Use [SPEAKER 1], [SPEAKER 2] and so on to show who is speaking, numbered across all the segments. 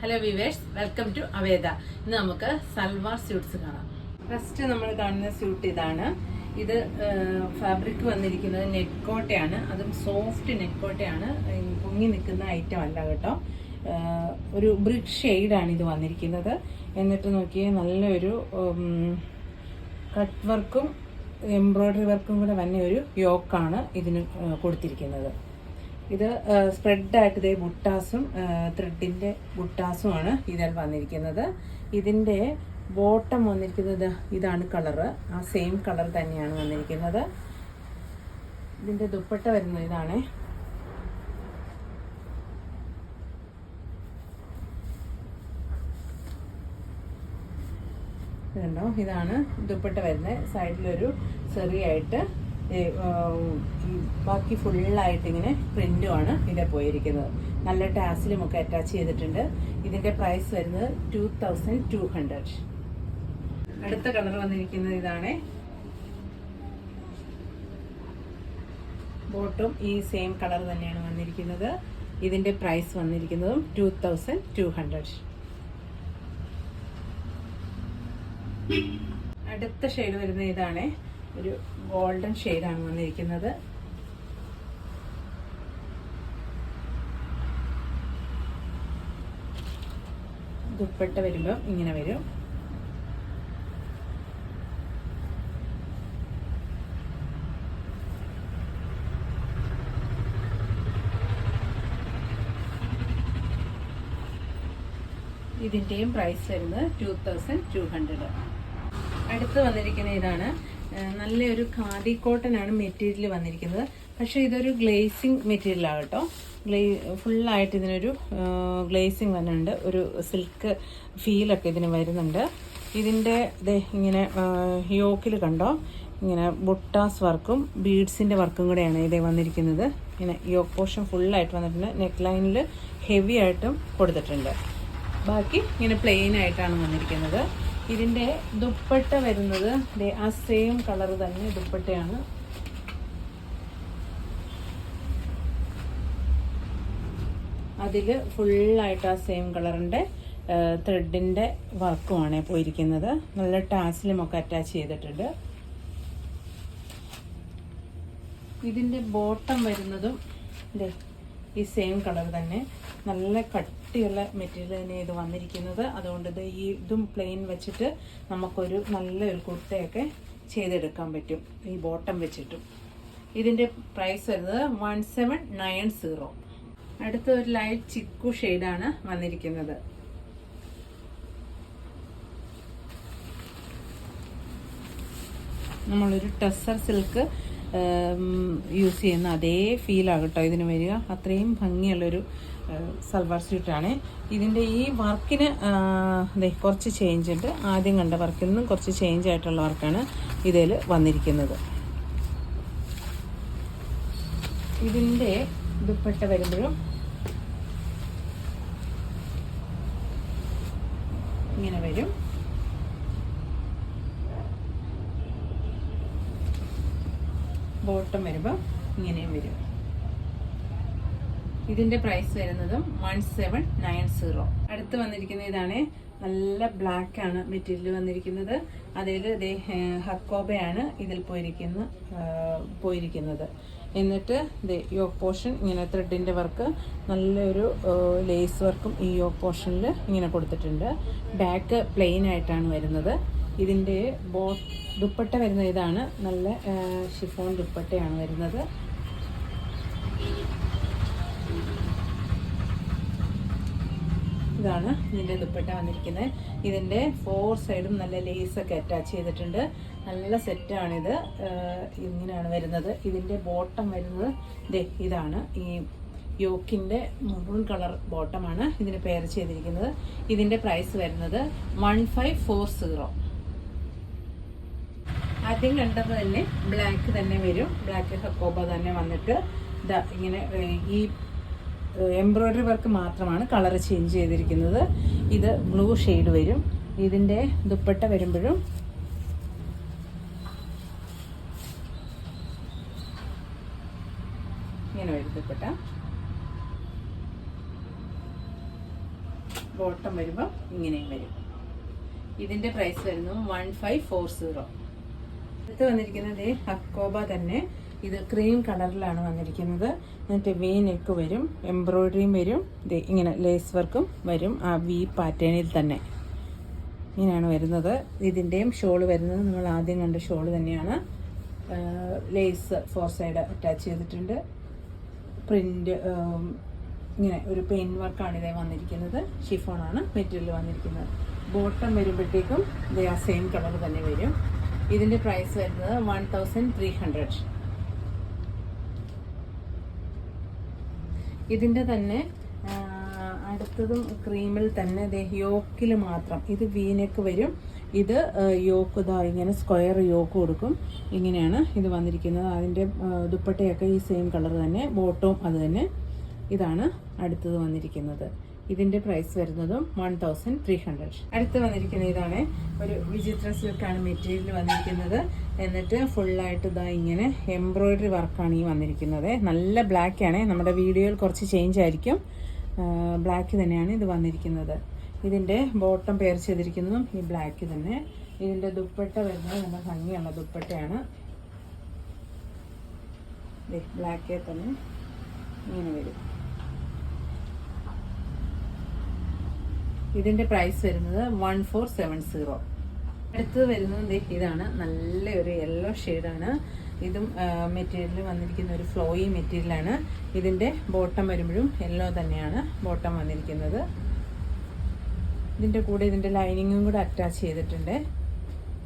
[SPEAKER 1] Hello viewers, welcome to Aveda. ഇന്ന് നമുക്ക് salwar suites കാണാം. ഫസ്റ്റ് നമ്മൾ കാണുന്ന സ്യൂട്ട് ഇതാണ്. ഇത് ഫാബ്രിക് വന്നിരിക്കുന്നത് നെറ്റ് കോട്ടയാണ്. അതും സോഫ്റ്റ് നെറ്റ് കോട്ടയാണ്. പൊങ്ങി നിൽക്കുന്ന ഐറ്റം അല്ല കേട്ടോ. ഒരു ബ്രിക്ക് ഷെയ്ഡാണ് ഇത് വന്നിരിക്കുന്നത്. എന്നിട്ട് നോക്കിയേ, നല്ലൊരു കട്ട് വർക്കും എംബ്രോയ്ഡറി വർക്കും കൂടെ വന്ന ഒരു യോക്കാണ് ഇതിന് കൊടുത്തിരിക്കുന്നത്. ഇത് സ്പ്രെഡായിട്ട് ഇതേ ബുട്ടാസും ത്രെഡിൻ്റെ ബുട്ടാസുമാണ് ഇതിൽ വന്നിരിക്കുന്നത്. ഇതിൻ്റെ ബോട്ടം വന്നിരിക്കുന്നത് ഇതാണ് കളറ്, ആ സെയിം കളർ തന്നെയാണ് വന്നിരിക്കുന്നത്. ഇതിൻ്റെ ദുപ്പട്ട വരുന്നത് ഇതാണ്. ഇതുണ്ടോ, ഇതാണ് ദുപ്പട്ട വരുന്നത്. സൈഡിലൊരു ചെറിയായിട്ട് ബാക്കി ഫുള്ളായിട്ട് ഇങ്ങനെ പ്രിന്റുമാണ് ഇതിൽ പോയിരിക്കുന്നത്. നല്ല ടാസിലും ഒക്കെ അറ്റാച്ച് ചെയ്തിട്ടുണ്ട്. ഇതിന്റെ പ്രൈസ് വരുന്നത് 2200. അടുത്ത കളർ വന്നിരിക്കുന്നത് ഇതാണ്. ബോട്ടും ഈ സെയിം കളർ തന്നെയാണ് വന്നിരിക്കുന്നത്. ഇതിന്റെ പ്രൈസ് വന്നിരിക്കുന്നതും 2200. അടുത്ത ഷെയ്ഡ് വരുന്നത് ഇതാണ്. ഒരു ഗോൾഡൻ ഷെയ്ഡാണ് വന്നിരിക്കുന്നത്. ദുപ്പട്ട വരുമ്പോൾ ഇങ്ങനെ വരും. ഇതിൻ്റെയും പ്രൈസ് വരുന്നത് 2200. അടുത്ത് വന്നിരിക്കുന്ന ഇതാണ്. നല്ലൊരു ഖാദി കോട്ടൺ ആണ് മെറ്റീരിയൽ വന്നിരിക്കുന്നത്. പക്ഷെ ഇതൊരു ഗ്ലേസിങ് മെറ്റീരിയൽ ആകട്ടോ. ഫുള്ളായിട്ട് ഇതിനൊരു ഗ്ലേസിങ് വരുന്നുണ്ട്. ഒരു സിൽക്ക് ഫീലൊക്കെ ഇതിന് വരുന്നുണ്ട്. ഇതിൻ്റെ ഇങ്ങനെ യോക്കിൽ കണ്ടോ, ഇങ്ങനെ ബുട്ടാസ് വർക്കും ബീഡ്സിൻ്റെ വർക്കും കൂടെയാണ് ഇതേ വന്നിരിക്കുന്നത്. ഇങ്ങനെ യോക്ക് പോർഷൻ ഫുള്ളായിട്ട് വന്നിട്ടുണ്ട്. നെക്ക് ലൈനിൽ ഹെവി ആയിട്ടും കൊടുത്തിട്ടുണ്ട്. ബാക്കി ഇങ്ങനെ പ്ലെയിൻ ആയിട്ടാണ് വന്നിരിക്കുന്നത്. ഇതിൻ്റെ ദുപ്പട്ട വരുന്നത് ആ സെയിം കളർ തന്നെ ദുപ്പട്ടയാണ്. അതിൽ ഫുള്ളായിട്ട് ആ സെയിം കളറിൻ്റെ ത്രെഡിൻ്റെ വർക്കുമാണ് പോയിരിക്കുന്നത്. നല്ല ടാസിലുമൊക്കെ അറ്റാച്ച് ചെയ്തിട്ടുണ്ട്. ഇതിൻ്റെ ബോട്ടം വരുന്നതും ഈ സെയിം കളർ തന്നെ. നല്ല കട്ടിയുള്ള മെറ്റീരിയൽ തന്നെ ഇത് വന്നിരിക്കുന്നത്. അതുകൊണ്ട് ഇതും പ്ലെയിൻ വെച്ചിട്ട് നമുക്കൊരു നല്ലൊരു കുർത്തയൊക്കെ ചെയ്തെടുക്കാൻ പറ്റും ഈ ബോട്ടം വെച്ചിട്ടും. ഇതിൻ്റെ പ്രൈസ് വരുന്നത് 1790. അടുത്ത ഒരു ലൈറ്റ് ചിക്കു ഷെയ്ഡാണ് വന്നിരിക്കുന്നത്. നമ്മളൊരു ടെസർ സിൽക്ക് യൂസ് ചെയ്യുന്ന അതേ ഫീലാകട്ടോ ഇതിന് വരിക. അത്രയും ഭംഗിയുള്ളൊരു സൽവാർ സ്യൂട്ടാണ്. ഇതിൻ്റെ ഈ വർക്കിന് കുറച്ച് ചേഞ്ച് ഉണ്ട്. ആദ്യം കണ്ട വർക്കിൽ നിന്നും കുറച്ച് ചേഞ്ച് ആയിട്ടുള്ള വർക്കാണ് ഇതിൽ വന്നിരിക്കുന്നത്. ഇതിൻ്റെ ദുപ്പട്ട വരുമ്പോഴും ഇങ്ങനെ വരും. ബോട്ടം വരുമ്പോൾ ഇങ്ങനെയും വരും. ഇതിന്റെ പ്രൈസ് വരുന്നതും 1790. അടുത്ത് വന്നിരിക്കുന്ന ഇതാണ്. നല്ല ബ്ലാക്ക് ആണ് മെറ്റീരിയൽ വന്നിരിക്കുന്നത്. അതിൽ ഹക്കോബയാണ് ഇതിൽ പോയിരിക്കുന്നത്. എന്നിട്ട് യോക്ക് പോർഷൻ ഇങ്ങനെ ത്രെഡിന്റെ വർക്ക്, നല്ലൊരു ലേസ് വർക്കും ഈ യോക്ക് പോർഷനിൽ ഇങ്ങനെ കൊടുത്തിട്ടുണ്ട്. ബാക്ക് പ്ലെയിൻ ആയിട്ടാണ് വരുന്നത്. ഇതിൻ്റെ ദുപ്പട്ട വരുന്നത് ഇതാണ്. നല്ല ഷിഫോൺ ദുപ്പട്ടയാണ് വരുന്നത്. ഇതാണ് ഇതിൻ്റെ ദുപ്പട്ട വന്നിരിക്കുന്നത്. ഇതിൻ്റെ 4 സൈഡും നല്ല ലേസൊക്കെ അറ്റാച്ച് ചെയ്തിട്ടുണ്ട്. നല്ല സെറ്റാണിത്. ഇങ്ങനെയാണ് വരുന്നത്. ഇതിൻ്റെ ബോട്ടം വരുന്നത് ഇതാണ്. ഈ യോക്കിൻ്റെ മെറൂൺ കളർ ബോട്ടമാണ് ഇതിന് പെയർ ചെയ്തിരിക്കുന്നത്. ഇതിൻ്റെ പ്രൈസ് വരുന്നത് 1540. ആദ്യം കണ്ടത് തന്നെ ബ്ലാക്ക് തന്നെ വരും. ബ്ലാക്ക് ഹക്കോബ തന്നെ വന്നിട്ട് ഇങ്ങനെ ഈ എംബ്രോയ്ഡറി വർക്ക് മാത്രമാണ് കളർ ചേഞ്ച് ചെയ്തിരിക്കുന്നത്. ഇത് ബ്ലൂ ഷെയ്ഡ് വരും. ഇതിൻ്റെ ദുപ്പട്ട വരുമ്പോഴും ഇങ്ങനെ വരും ദുപ്പട്ട. ബോട്ടം വരുമ്പോൾ ഇങ്ങനെയും വരും. ഇതിൻ്റെ പ്രൈസ് വരുന്നത് 1540. അടുത്ത് വന്നിരിക്കുന്നത് ഹക്കോബ തന്നെ. ഇത് ക്രീം കളറിലാണ് വന്നിരിക്കുന്നത്. എന്നിട്ട് വി നെക്ക് വരും, എംബ്രോയിഡറിയും വരും, ഇങ്ങനെ ലേസ് വർക്കും വരും. ആ വി പാറ്റേണിൽ തന്നെ ഇങ്ങനെയാണ് വരുന്നത്. ഇതിൻ്റെയും ഷോള് വരുന്നത് നമ്മൾ ആദ്യം കണ്ട ഷോള് തന്നെയാണ്. ലേസ് 4 സൈഡ് അറ്റാച്ച് ചെയ്തിട്ടുണ്ട്. പ്രിൻ്റ് ഇങ്ങനെ ഒരു പെയിൻ വർക്കാണ് ഇതേ വന്നിരിക്കുന്നത്. ഷിഫോണാണ് മെറ്റീരിയൽ വന്നിരിക്കുന്നത്. ബോട്ടം വരുമ്പോഴത്തേക്കും ഇത് ആ സെയിം കളർ തന്നെ വരും. ഇതിൻ്റെ പ്രൈസ് വരുന്നത് 1300. ഇതിൻ്റെ തന്നെ അടുത്തതും ക്രീമിൽ തന്നെ യോക്കിൽ മാത്രം. ഇത് വീനെക്ക് വരും. ഇത് യോക്ക് ഇതാ ഇങ്ങനെ സ്ക്വയർ യോക്ക് കൊടുക്കും. ഇങ്ങനെയാണ് ഇത് വന്നിരിക്കുന്നത്. അതിൻ്റെ ദുപ്പട്ടയൊക്കെ ഈ സെയിം കളർ തന്നെ, ബോട്ടവും അത് തന്നെ. ഇതാണ് അടുത്തത് വന്നിരിക്കുന്നത്. ഇതിൻ്റെ പ്രൈസ് വരുന്നതും 1300. അടുത്ത് വന്നിരിക്കുന്നത് ഇതാണ്. ഒരു വിചിത്ര സിൽക്കാണ് മെറ്റീരിയൽ വന്നിരിക്കുന്നത്. എന്നിട്ട് ഫുള്ളായിട്ട് ഇതാ ഇങ്ങനെ എംബ്രോയിഡറി വർക്കാണ് ഈ വന്നിരിക്കുന്നത്. നല്ല ബ്ലാക്കാണ്. നമ്മുടെ വീഡിയോയിൽ കുറച്ച് ചേഞ്ച് ആയിരിക്കും. ബ്ലാക്ക് തന്നെയാണ് ഇത് വന്നിരിക്കുന്നത്. ഇതിൻ്റെ ബോട്ടം പെയർ ചെയ്തിരിക്കുന്നതും ഈ ബ്ലാക്ക് തന്നെ. ഇതിൻ്റെ ദുപ്പട്ട വരുന്നത് നല്ല ഭംഗിയുള്ള ദുപ്പട്ടയാണ്. ബ്ലാക്കേ തന്നെ ഇങ്ങനെ വരും. ഇതിൻ്റെ പ്രൈസ് വരുന്നത് 1470. അടുത്തത് വരുന്നത് ഇതാണ്. നല്ലൊരു യെല്ലോ ഷെയ്ഡാണ്. ഇതും മെറ്റീരിയൽ വന്നിരിക്കുന്ന ഒരു ഫ്ലോയി മെറ്റീരിയലാണ്. ഇതിൻ്റെ ബോട്ടം വരുമ്പോഴും യെല്ലോ തന്നെയാണ് ബോട്ടം വന്നിരിക്കുന്നത്. ഇതിൻ്റെ കൂടെ ഇതിൻ്റെ ലൈനിങ്ങും കൂടെ അറ്റാച്ച് ചെയ്തിട്ടുണ്ട്.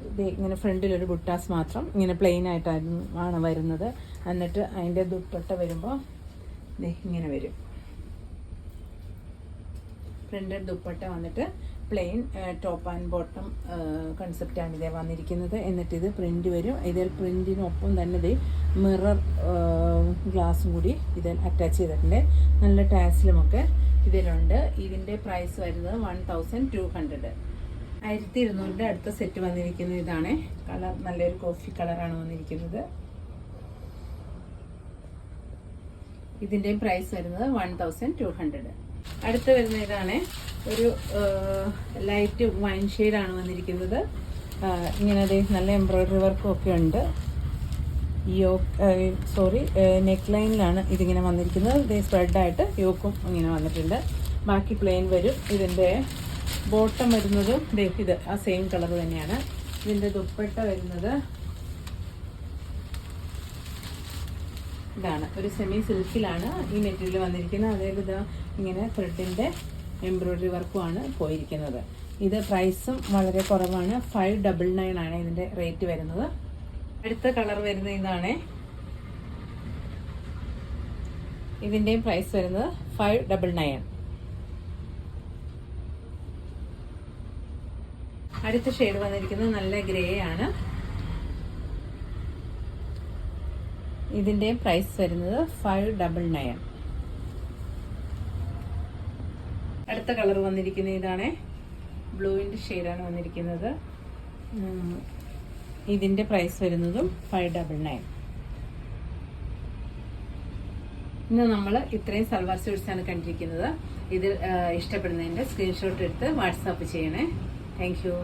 [SPEAKER 1] ഇത് ഇങ്ങനെ ഫ്രണ്ടിലൊരു ബുട്ടാസ് മാത്രം ഇങ്ങനെ പ്ലെയിൻ ആയിട്ടാണ് വരുന്നത്. എന്നിട്ട് അതിൻ്റെ ദുപ്പട്ട വരുമ്പോൾ ഇങ്ങനെ വരും. പ്രിന്റഡ് ദുപ്പട്ട വന്നിട്ട് പ്ലെയിൻ ടോപ്പ് ആൻഡ് ബോട്ടം കൺസെപ്റ്റാണ് ഇതേ വന്നിരിക്കുന്നത്. എന്നിട്ട് ഇത് പ്രിന്റ് വരും. ഇതിൽ പ്രിന്റിനൊപ്പം തന്നെ ഇത് മിറർ ഗ്ലാസും കൂടി ഇതിൽ അറ്റാച്ച് ചെയ്തിട്ടുണ്ട്. നല്ല ടാസിലുമൊക്കെ ഇതിലുണ്ട്. ഇതിൻ്റെ പ്രൈസ് വരുന്നത് 1200. 1200 അടുത്ത സെറ്റ് വന്നിരിക്കുന്നത് ഇതാണ്. കളർ നല്ലൊരു കോഫി കളറാണ് വന്നിരിക്കുന്നത്. ഇതിൻ്റെയും പ്രൈസ് വരുന്നത് 1200. അടുത്ത് വരുന്ന ഇതാണ്. ഒരു ലൈറ്റ് വൈൻ ഷെയ്ഡാണ് വന്നിരിക്കുന്നത്. ഇങ്ങനെ നല്ല എംബ്രോയിഡറി വർക്കും ഒക്കെ ഉണ്ട്. നെക്ക് ലൈനിലാണ് ഇതിങ്ങനെ വന്നിരിക്കുന്നത്. ഇത് സ്പ്രെഡായിട്ട് യോക്കും ഇങ്ങനെ വന്നിട്ടുണ്ട്. ബാക്കി പ്ലെയിൻ വരും. ഇതിൻ്റെ ബോട്ടം വരുന്നത് ഇത് ആ സെയിം കളർ തന്നെയാണ്. ഇതിൻ്റെ ദുപ്പട്ട വരുന്നത് ഇതാണ്. ഒരു സെമി സിൽക്കിലാണ് ഈ മെറ്റീരിയൽ വന്നിരിക്കുന്നത്. അതായത് ഇത് ഇങ്ങനെ ത്രെഡിൻ്റെ എംബ്രോയിഡറി വർക്കുമാണ് പോയിരിക്കുന്നത്. ഇത് പ്രൈസും വളരെ കുറവാണ്. 599 ആണ് ഇതിൻ്റെ റേറ്റ് വരുന്നത്. അടുത്ത കളർ വരുന്നത് ഇതാണ്. ഇതിൻ്റെയും പ്രൈസ് വരുന്നത് 599. അടുത്ത ഷെയ്ഡ് വന്നിരിക്കുന്നത് നല്ല ഗ്രേ ആണ്. ഇതിൻ്റെ പ്രൈസ് വരുന്നത് 599. അടുത്ത കളർ വന്നിരിക്കുന്നത് ഇതാണ്. ബ്ലൂവിൻ്റെ ഷെയ്ഡാണ് വന്നിരിക്കുന്നത്. ഇതിൻ്റെ പ്രൈസ് വരുന്നതും 599. ഇന്ന് നമ്മൾ ഇത്രയും സൽവാർ സ്യൂട്ട്സാണ് കണ്ടിരിക്കുന്നത്. ഇതിൽ ഇഷ്ടപ്പെടുന്നതിൻ്റെ സ്ക്രീൻഷോട്ട് എടുത്ത് വാട്സാപ്പ് ചെയ്യണേ. Thank you.